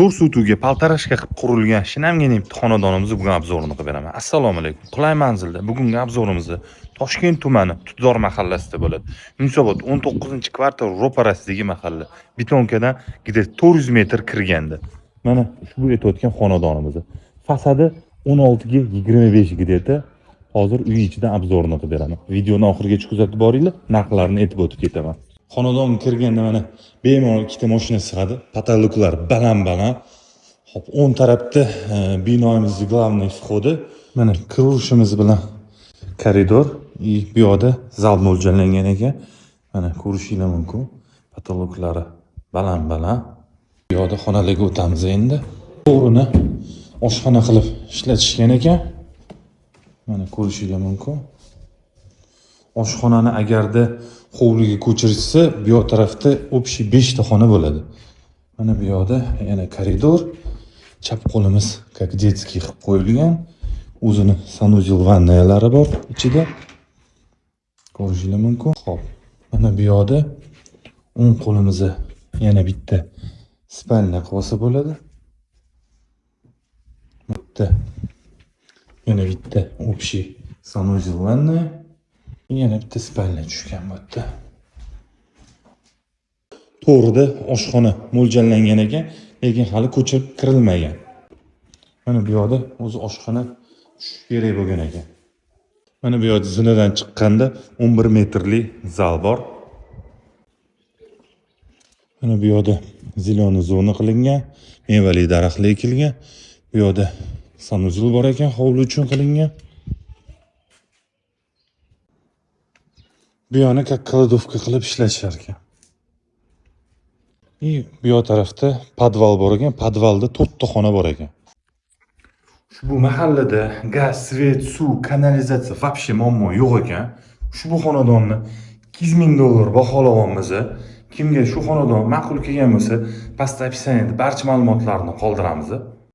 to'rt sutuvga paltarashka qilib qurilgan shinamgina bitta xonadonimizni bugun obzorini qilib beraman. Assalomu alaykum. Qulay manzilda bugungi obzorimizni Toshkent tumani Tutzor mahallasida bo'ladi. Yunusobod 19-kvartal ro'parasidagi mahalla. Betonkadan gidar 400 metr kirganda. Mana ushbu aytayotgan xonadonimiz. Fasadi 16 ga 25 gideta. Hozir uy ichidan obzorini qilib beraman. Videoni oxirigacha kuzatib boringlar, narxlarini aytib o'tib ketaman. Xonadonga kirganda mana bemalol ikkita mashina sig'adi. Patologlar baland-baland. Hop, o'ng tarafda binoimizning главный vxodi. Mana kirishimiz bilan koridor, bu yoqda zal mo'ljallangan ekan. Mana ko'rishinglar mumkin. Patologlari baland-baland. Bu yoqda xonalarga o'tamiz endi. To'g'rini oshxona qilib ishlatishgan ekan. Mana ko'rishinglar mumkin. Oshxonani agarda hovliga ko'chirishsa, bu yoq tarafda общий 5 ta xona bo'ladi. Mana bu yoqda yana koridor, chap qo'limiz как детский qilib qo'yilgan. O'zini sanuzel vannalari bor ichida. Ko'rishinglar mumkin. Xo'p, mana bu yoqda o'ng qo'limizda yana bitta spalnya qilsa bo'ladi. Bitta yana bitta общий sanuzel vanna. Yana bitta spalnya tushgan bu yerda. To'g'rida oshxona mo'ljallangan ekan, lekin hali ko'chirib kirilmagan. Mana bu yoqda o'zi oshxona kerak bo'lgan ekan. Mana bu yoqda zinadan chiqqanda 11 metrli zal bor. Mana bu yoqda zeleniy zona qilingan, mevali daraxtlar ekilgan. Bu yoqda sanuzel bor ekan, hovli uchun qilingan. Bu yoqni kladovka qilib ishlashar ekan. Bu yoq tarafda podval bor ekan, podvalda 4 ta xona bor ekan. Ushbu mahallada gaz, svet, suv, kanalizatsiya вообще muammo yo'q ekan. Ushbu xonadonni 200 ming dollar baholayapmiz. Kimga shu xonadon ma'qul kelgan bo'lsa, pastda opisaniyada barcha ma'lumotlarni qoldiramiz.